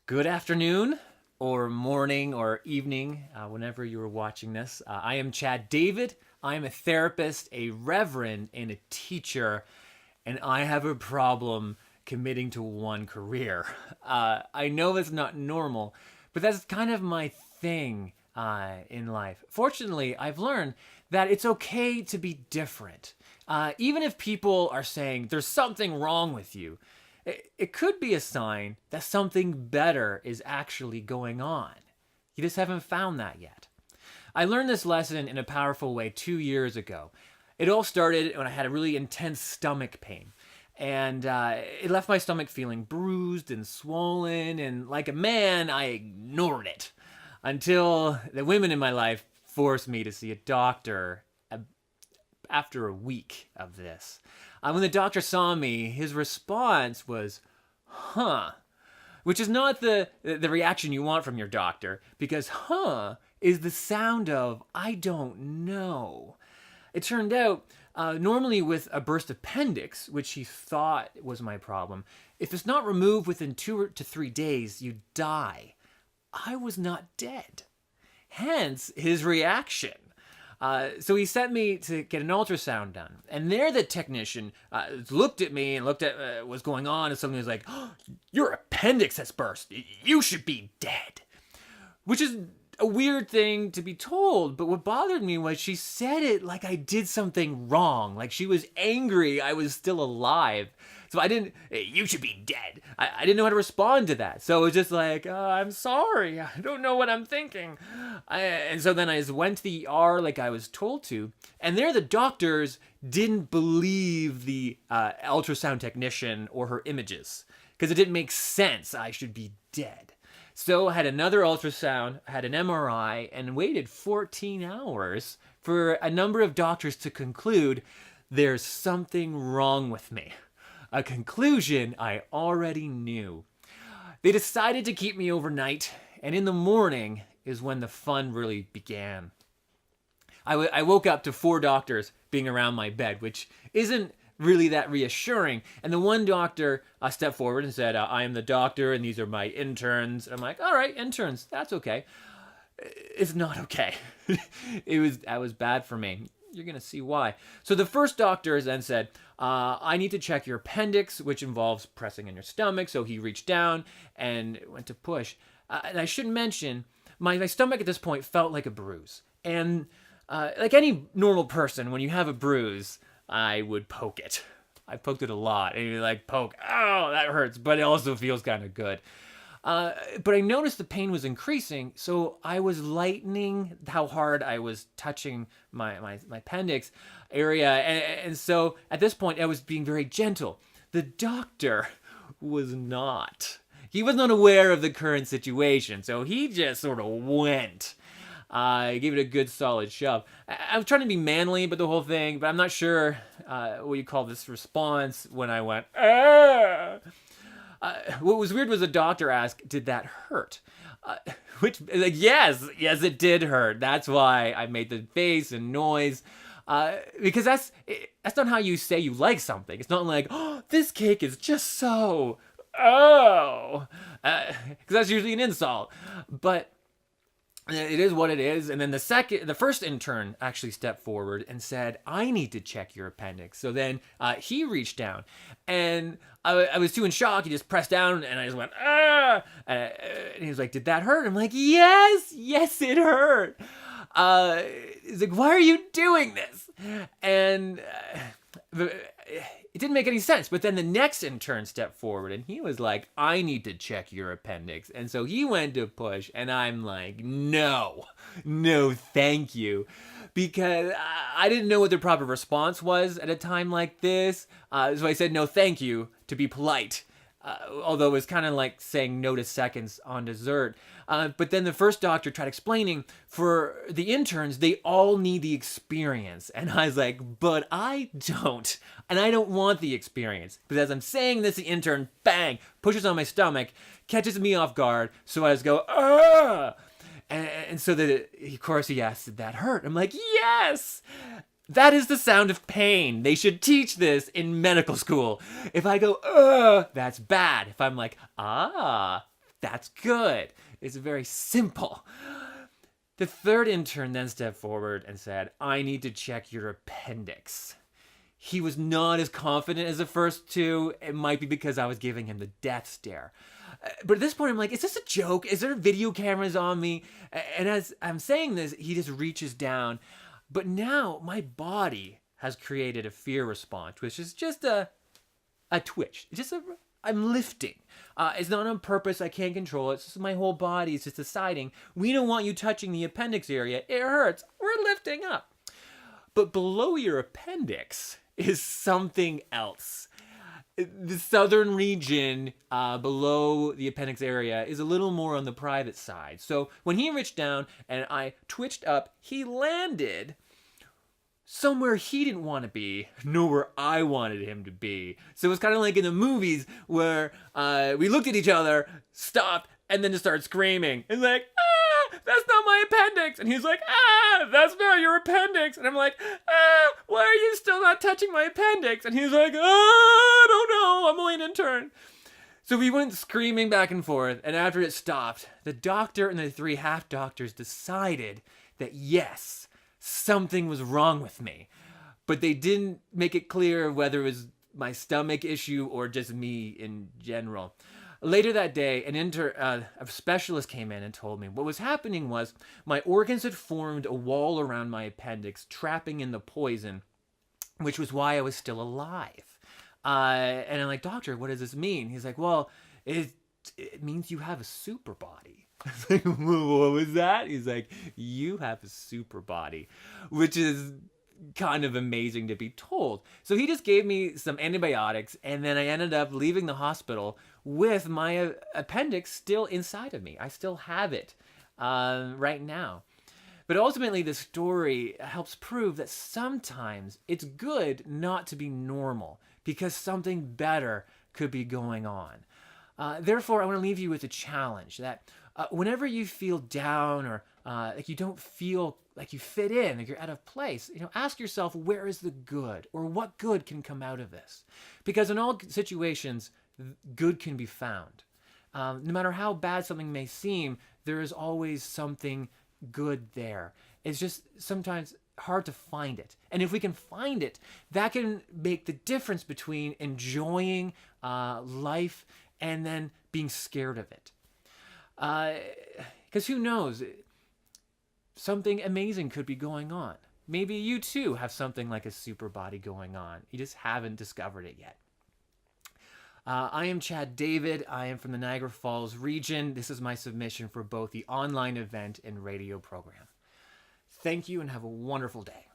Good afternoon, or morning, or evening, whenever you are watching this. I am Chad David. I am a therapist, a reverend, and a teacher, and I have a problem committing to one career. I know it's not normal, but that's kind of my thing in life. Fortunately, I've learned that it's okay to be different. Even if people are saying there's something wrong with you, it could be a sign that something better is actually going on. You just haven't found that yet. I learned this lesson in a powerful way 2 years ago. It all started when I had a really intense stomach pain. And it left my stomach feeling bruised and swollen, and like a man, I ignored it until the women in my life forced me to see a doctor after a week of this. When the doctor saw me, his response was, huh, which is not the reaction you want from your doctor, because huh is the sound of I don't know. It turned out, normally with a burst appendix, which he thought was my problem, if it's not removed within 2 to 3 days, you die. I was not dead. Hence his reaction. So he sent me to get an ultrasound done. And there the technician looked at me and looked at what's going on, and suddenly was like, oh, your appendix has burst. You should be dead. Which is a weird thing to be told, but what bothered me was she said it like I did something wrong, like she was angry I was still alive. So I didn't, you should be dead. I didn't know how to respond to that. So it was just like, I'm sorry, I don't know what I'm thinking. And so then I just went to the ER like I was told to, and there the doctors didn't believe the ultrasound technician or her images, because it didn't make sense I should be dead. So I had another ultrasound, had an MRI, and waited 14 hours for a number of doctors to conclude there's something wrong with me. A conclusion I already knew. They decided to keep me overnight, and in the morning is when the fun really began. I woke up to 4 doctors being around my bed, which isn't really that reassuring. And the one doctor stepped forward and said, I am the doctor and these are my interns. And I'm like, all right, interns, that's okay. It's not okay. That was bad for me. You're going to see why. So the first doctor then said, I need to check your appendix, which involves pressing on your stomach. So he reached down and went to push. And I should mention, my stomach at this point felt like a bruise. And like any normal person, when you have a bruise, I would poke it. I poked it a lot. And you're like, poke, oh, that hurts, but it also feels kind of good. But I noticed the pain was increasing, so I was lightening how hard I was touching my appendix area. And so at this point, I was being very gentle. The doctor was not. He was not aware of the current situation, so he just sort of went. I gave it a good solid shove. I was trying to be manly about the whole thing, but I'm not sure what you call this response when I went, ah! What was weird was the doctor asked, did that hurt? Which, like, yes, it did hurt. That's why I made the face and noise. Because that's not how you say you like something. It's not like, oh, this cake is just so, oh. Because that's usually an insult. But it is what it is. And then the first intern actually stepped forward and said, I need to check your appendix. So then he reached down, and I was too in shock. He just pressed down, and I just went, ah! And he was like, did that hurt? I'm like, yes, it hurt. He's like, why are you doing this? And it didn't make any sense. But then the next intern stepped forward, and he was like, I need to check your appendix. And so he went to push, and I'm like, no, thank you. Because I didn't know what the proper response was at a time like this. So I said, no, thank you, to be polite. Although it was kind of like saying no to seconds on dessert. But then the first doctor tried explaining, for the interns, they all need the experience. And I was like, but I don't. And I don't want the experience. But as I'm saying this, the intern, bang, pushes on my stomach, catches me off guard. So I just go, ah! And so of course he asked, did that hurt? I'm like, yes! That is the sound of pain. They should teach this in medical school. If I go, that's bad. If I'm like, That's good. It's very simple. The third intern then stepped forward and said, I need to check your appendix. He was not as confident as the first two. It might be because I was giving him the death stare. But at this point, I'm like, is this a joke? Is there video cameras on me? And as I'm saying this, he just reaches down. But now my body has created a fear response, which is just a twitch. It's just I'm lifting. It's not on purpose. I can't control it. It's just my whole body is just deciding, we don't want you touching the appendix area. It hurts. We're lifting up. But below your appendix is something else. The southern region below the appendix area is a little more on the private side. So when he reached down and I twitched up, he landed somewhere he didn't want to be, nor where I wanted him to be. So it was kind of like in the movies where we looked at each other, stopped, and then just started screaming. And like, that's not my appendix. And he's like, that's not your appendix. And I'm like, why are you still not touching my appendix? And he's like, I don't know. I'm only an intern. So we went screaming back and forth. And after it stopped, the doctor and the 3 half doctors decided that yes, something was wrong with me. But they didn't make it clear whether it was my stomach issue or just me in general. Later that day, a specialist came in and told me what was happening was my organs had formed a wall around my appendix, trapping in the poison, which was why I was still alive. And I'm like, doctor, what does this mean? He's like, well, it means you have a super body. I was like, what was that? He's like, you have a super body, which is kind of amazing to be told. So he just gave me some antibiotics, and then I ended up leaving the hospital with my appendix still inside of me. I still have it right now. But ultimately, the story helps prove that sometimes it's good not to be normal because something better could be going on. Therefore, I want to leave you with a challenge that whenever you feel down or like you don't feel like you fit in, like you're out of place, ask yourself, where is the good, or what good can come out of this? Because in all situations, good can be found. No matter how bad something may seem, there is always something good there. It's just sometimes hard to find it. And if we can find it, that can make the difference between enjoying life and then being scared of it. Because who knows? Something amazing could be going on. Maybe you too have something like a super body going on. You just haven't discovered it yet. I am Chad David. I am from the Niagara Falls region. This is my submission for both the online event and radio program. Thank you and have a wonderful day.